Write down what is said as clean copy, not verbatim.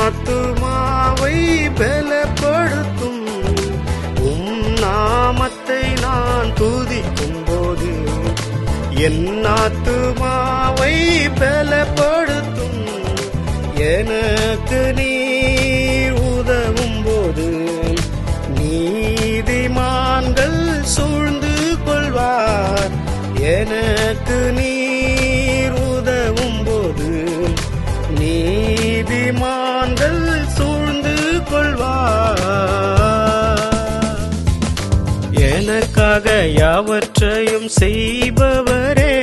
ஆத்துமாவை பலப்படுத்தும் நாமத்தை நான் துதிக்கும் போது என் ஆத்துமாவை பலப்படுத்தும் எனக்கு நீர் உதவும் போது நீதிமான்கள் சூழ்ந்து கொள்வார் எனக்கு நீர் உதவும் போது நீதிமான்கள் சூழ்ந்து கொள்வார் எனக்காக யாவற்றையும் செய்பவரே